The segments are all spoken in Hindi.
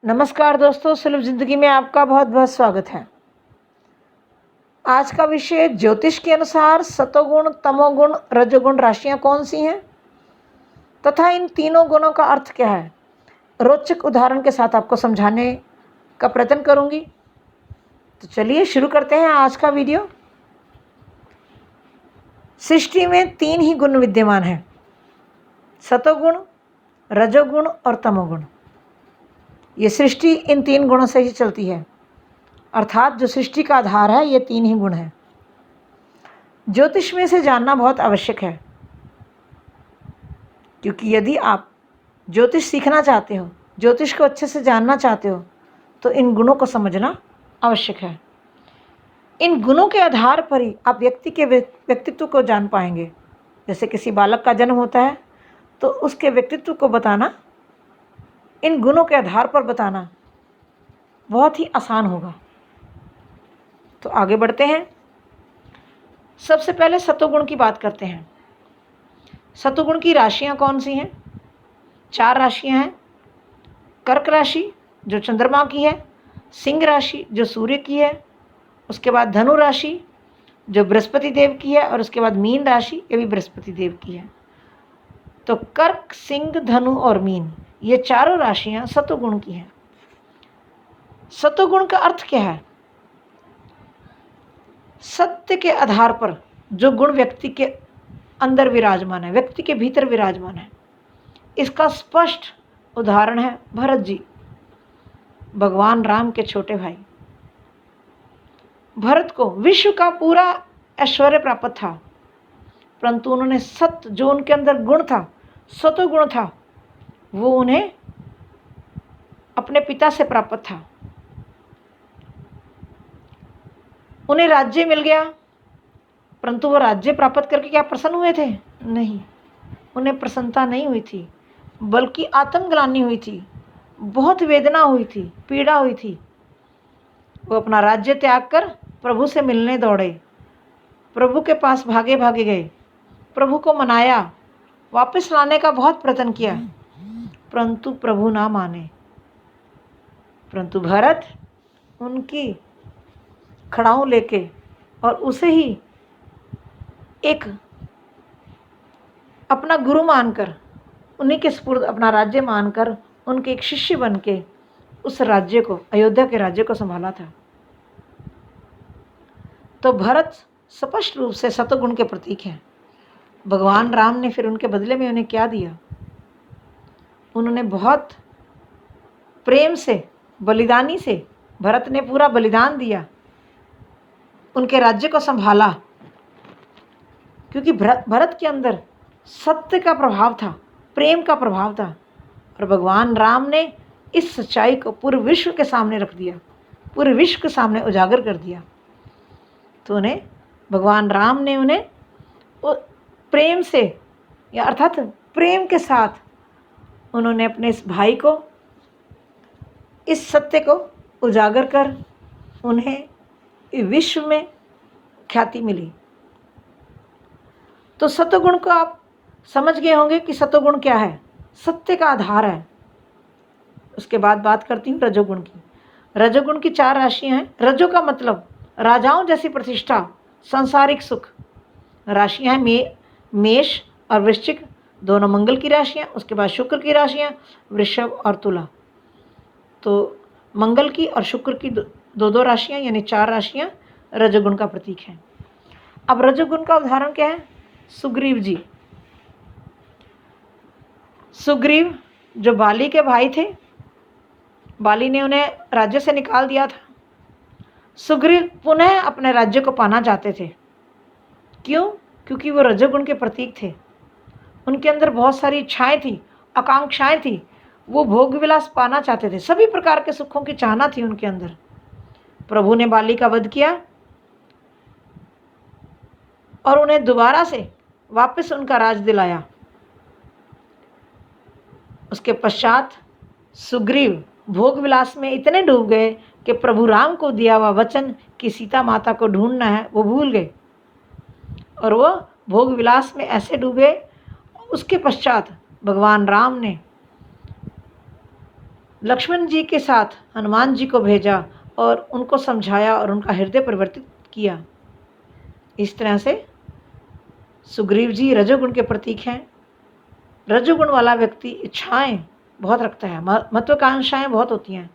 नमस्कार दोस्तों, सुलभ जिंदगी में आपका बहुत बहुत स्वागत है। आज का विषय ज्योतिष के अनुसार सतोगुण, तमोगुण, रजोगुण राशियां कौन सी हैं तथा इन तीनों गुणों का अर्थ क्या है, रोचक उदाहरण के साथ आपको समझाने का प्रयत्न करूंगी। तो चलिए शुरू करते हैं आज का वीडियो। सृष्टि में तीन ही गुण विद्यमान हैं, सतोगुण, रजोगुण और तमोगुण। ये सृष्टि इन तीन गुणों से ही चलती है, अर्थात जो सृष्टि का आधार है ये तीन ही गुण हैं। ज्योतिष में से जानना बहुत आवश्यक है, क्योंकि यदि आप ज्योतिष सीखना चाहते हो, ज्योतिष को अच्छे से जानना चाहते हो, तो इन गुणों को समझना आवश्यक है। इन गुणों के आधार पर ही आप व्यक्ति के व्यक्तित्व को जान पाएंगे। जैसे किसी बालक का जन्म होता है तो उसके व्यक्तित्व को बताना, इन गुणों के आधार पर बताना बहुत ही आसान होगा। तो आगे बढ़ते हैं। सबसे पहले सतोगुण की बात करते हैं। सतोगुण की राशियां कौन सी हैं? 4 राशियां हैं। कर्क राशि जो चंद्रमा की है, सिंह राशि जो सूर्य की है, उसके बाद धनु राशि जो बृहस्पति देव की है, और उसके बाद मीन राशि ये भी बृहस्पति देव की है। तो कर्क, सिंह, धनु और मीन ये चारों राशियां सतोगुण की हैं। सतोगुण का अर्थ क्या है? सत्य के आधार पर जो गुण व्यक्ति के अंदर विराजमान है, व्यक्ति के भीतर विराजमान है। इसका स्पष्ट उदाहरण है भरत जी, भगवान राम के छोटे भाई। भरत को विश्व का पूरा ऐश्वर्य प्राप्त था, परंतु उन्होंने सत्य, जो उनके अंदर गुण था, सतोगुण था, वो उन्हें अपने पिता से प्राप्त था। उन्हें राज्य मिल गया, परंतु वो राज्य प्राप्त करके क्या प्रसन्न हुए थे? नहीं, उन्हें प्रसन्नता नहीं हुई थी, बल्कि आत्मग्लानि हुई थी, बहुत वेदना हुई थी, पीड़ा हुई थी। वो अपना राज्य त्याग कर प्रभु से मिलने दौड़े, प्रभु के पास भागे भागे गए, प्रभु को मनाया, वापस लाने का बहुत प्रयत्न किया, परंतु प्रभु ना माने। परंतु भरत उनकी खड़ाऊ लेके और उसे ही एक अपना गुरु मानकर, उन्हीं के सुपुर्द अपना राज्य मानकर, उनके एक शिष्य बन के उस राज्य को, अयोध्या के राज्य को संभाला था। तो भरत स्पष्ट रूप से सतोगुण के प्रतीक हैं। भगवान राम ने फिर उनके बदले में उन्हें क्या दिया? उन्होंने बहुत प्रेम से, बलिदानी से, भरत ने पूरा बलिदान दिया, उनके राज्य को संभाला, क्योंकि भरत के अंदर सत्य का प्रभाव था, प्रेम का प्रभाव था। और भगवान राम ने इस सच्चाई को पूरे विश्व के सामने रख दिया, पूरे विश्व के सामने उजागर कर दिया। तो उन्हें भगवान राम ने उन्हें प्रेम से, या अर्थात प्रेम के साथ, उन्होंने अपने इस भाई को, इस सत्य को उजागर कर उन्हें विश्व में ख्याति मिली। तो सतोगुण को आप समझ गए होंगे कि सतोगुण क्या है, सत्य का आधार है। उसके बाद बात करती हूँ रजोगुण की। रजोगुण की 4 राशियां हैं। रजो का मतलब राजाओं जैसी प्रतिष्ठा, सांसारिक सुख। राशियां हैं मेष और वृश्चिक, दोनों मंगल की राशियां। उसके बाद शुक्र की राशियां वृषभ और तुला। तो मंगल की और शुक्र की दो राशियां, यानी 4 राशियां रजोगुण का प्रतीक हैं। अब रजोगुण का उदाहरण क्या है? सुग्रीव जी। सुग्रीव जो बाली के भाई थे, बाली ने उन्हें राज्य से निकाल दिया था। सुग्रीव पुनः अपने राज्य को पाना चाहते थे। क्यों? क्योंकि वो रजोगुण के प्रतीक थे। उनके अंदर बहुत सारी इच्छाएं थी, आकांक्षाएं थी, वो भोग विलास पाना चाहते थे, सभी प्रकार के सुखों की चाहना थी उनके अंदर। प्रभु ने बाली का वध किया और उन्हें दोबारा से वापस उनका राज दिलाया। उसके पश्चात सुग्रीव भोग विलास में इतने डूब गए कि प्रभु राम को दिया हुआ वचन कि सीता माता को ढूंढना है, वो भूल गए और वो भोग विलास में ऐसे डूबे। उसके पश्चात भगवान राम ने लक्ष्मण जी के साथ हनुमान जी को भेजा और उनको समझाया और उनका हृदय परिवर्तित किया। इस तरह से सुग्रीव जी रजोगुण के प्रतीक हैं। रजोगुण वाला व्यक्ति इच्छाएं बहुत रखता है, महत्वाकांक्षाएं बहुत होती हैं,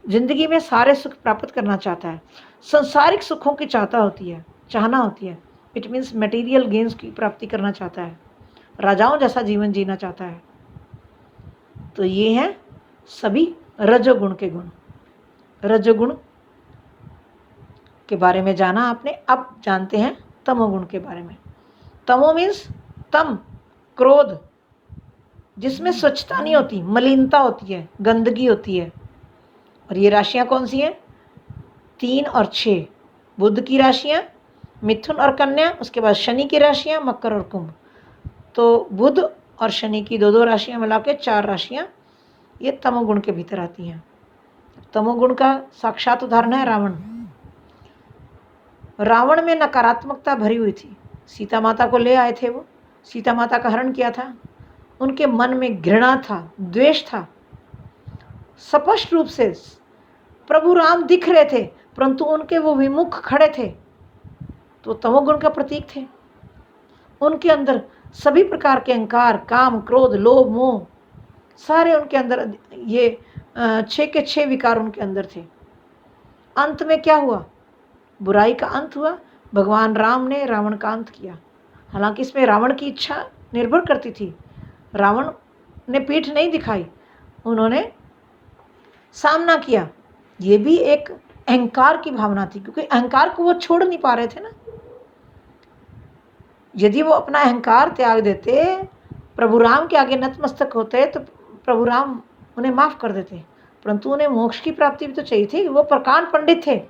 जिंदगी में सारे सुख प्राप्त करना चाहता है, संसारिक सुखों की चाहना होती है। इट मीन्स मटेरियल गेन्स की प्राप्ति करना चाहता है, राजाओं जैसा जीवन जीना चाहता है। तो ये हैं सभी रजोगुण के गुण। रजोगुण के बारे में जाना आपने, अब जानते हैं तमोगुण के बारे में। तमो मीन्स तम, क्रोध, जिसमें स्वच्छता नहीं होती, मलिनता होती है, गंदगी होती है। और ये राशियां कौन सी हैं? 3 और 6 बुध की राशियां, मिथुन और कन्या, उसके बाद शनि की राशियां मकर और कुंभ। तो बुध और शनि की 2 राशियां मिला के 4 राशियां ये तमोगुण के भीतर आती हैं। तमोगुण का साक्षात उदाहरण है रावण। रावण में नकारात्मकता भरी हुई थी। सीता माता को ले आए थे, वो सीता माता का हरण किया था। उनके मन में घृणा था, द्वेष था। स्पष्ट रूप से प्रभु राम दिख रहे थे, परंतु उनके वो विमुख खड़े थे, तो तमोगुण का प्रतीक थे। उनके अंदर सभी प्रकार के अहंकार, काम, क्रोध, लोभ, मोह, सारे उनके अंदर, ये 6 के 6 विकार उनके अंदर थे। अंत में क्या हुआ? बुराई का अंत हुआ। भगवान राम ने रावण का अंत किया। हालांकि इसमें रावण की इच्छा निर्भर करती थी। रावण ने पीठ नहीं दिखाई, उन्होंने सामना किया। ये भी एक अहंकार की भावना थी, क्योंकि अहंकार को वो छोड़ नहीं पा रहे थे ना। यदि वो अपना अहंकार त्याग देते, प्रभु राम के आगे नतमस्तक होते, तो प्रभु राम उन्हें माफ़ कर देते। परंतु उन्हें मोक्ष की प्राप्ति भी तो चाहिए थी। वो प्रकांड पंडित थे,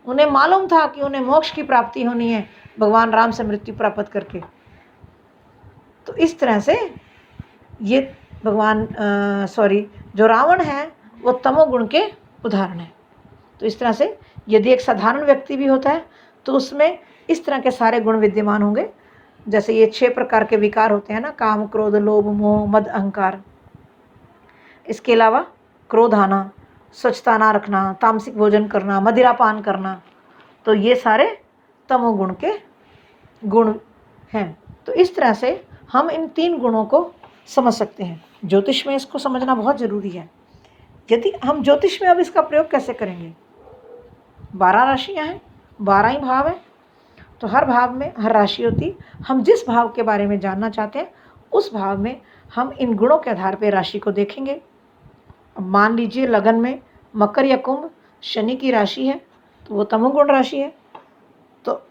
उन्हें मालूम था कि उन्हें मोक्ष की प्राप्ति होनी है भगवान राम से मृत्यु प्राप्त करके। तो इस तरह से ये जो रावण है वो तमोगुण के उदाहरण है। तो इस तरह से यदि एक साधारण व्यक्ति भी होता है तो उसमें इस तरह के सारे गुण विद्यमान होंगे। जैसे ये 6 प्रकार के विकार होते हैं ना, काम, क्रोध, लोभ, मोह, मद, अहंकार। इसके अलावा क्रोध आना, स्वच्छता ना रखना, तामसिक भोजन करना, मदिरापान करना, तो ये सारे तमोगुण के गुण हैं। तो इस तरह से हम इन 3 गुणों को समझ सकते हैं। ज्योतिष में इसको समझना बहुत ज़रूरी है। यदि हम ज्योतिष में अब इसका प्रयोग कैसे करेंगे? 12 राशियाँ हैं, 12 ही भाव हैं, तो हर भाव में हर राशि होती। हम जिस भाव के बारे में जानना चाहते हैं उस भाव में हम इन गुणों के आधार पर राशि को देखेंगे। मान लीजिए लगन में मकर या कुंभ शनि की राशि है, तो वो तमोगुण राशि है, तो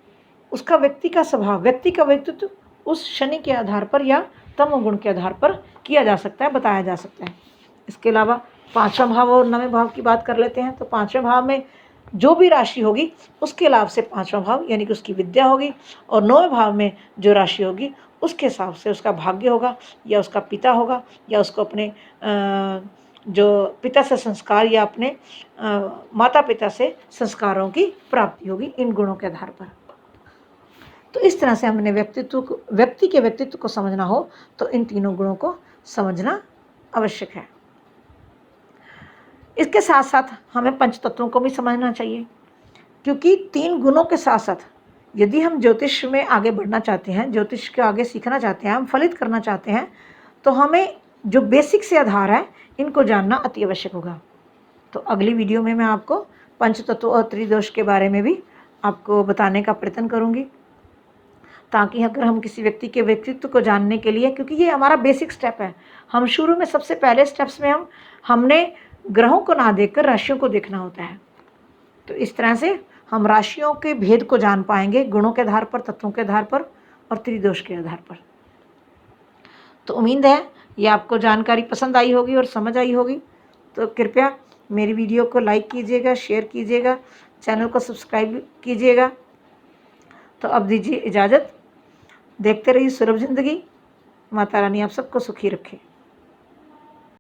उसका व्यक्ति का स्वभाव, व्यक्ति का व्यक्तित्व उस शनि के आधार पर या तमोगुण के आधार पर किया जा सकता है, बताया जा सकता है। इसके अलावा 5वां भाव और 9वें भाव की बात कर लेते हैं। तो 5वें भाव में जो भी राशि होगी उसके लाभ से 5वां भाव यानी कि उसकी विद्या होगी, और 9वें भाव में जो राशि होगी उसके हिसाब से उसका भाग्य होगा, या उसका पिता होगा, या उसको अपने जो पिता से संस्कार या अपने माता पिता से संस्कारों की प्राप्ति होगी इन गुणों के आधार पर। तो इस तरह से हमने व्यक्ति के व्यक्तित्व को समझना हो तो इन तीनों गुणों को समझना आवश्यक है। इसके साथ साथ हमें पंच तत्वों को भी समझना चाहिए, क्योंकि 3 गुणों के साथ साथ यदि हम ज्योतिष में आगे बढ़ना चाहते हैं, ज्योतिष के आगे सीखना चाहते हैं, हम फलित करना चाहते हैं, तो हमें जो बेसिक से आधार है इनको जानना अति आवश्यक होगा। तो अगली वीडियो में मैं आपको पंच तत्व और त्रिदोष के बारे में भी आपको बताने का प्रयत्न करूँगी, ताकि अगर हम किसी व्यक्ति के व्यक्तित्व को जानने के लिए, क्योंकि ये हमारा बेसिक स्टेप है, हम शुरू में सबसे पहले स्टेप्स में हमने ग्रहों को ना देखकर राशियों को देखना होता है। तो इस तरह से हम राशियों के भेद को जान पाएंगे, गुणों के आधार पर, तत्वों के आधार पर और त्रिदोष के आधार पर। तो उम्मीद है ये आपको जानकारी पसंद आई होगी और समझ आई होगी। तो कृपया मेरी वीडियो को लाइक कीजिएगा, शेयर कीजिएगा, चैनल को सब्सक्राइब कीजिएगा। तो अब दीजिए इजाज़त। देखते रहिए सुलभ ज़िंदगी। माता रानी आप सबको सुखी रखे।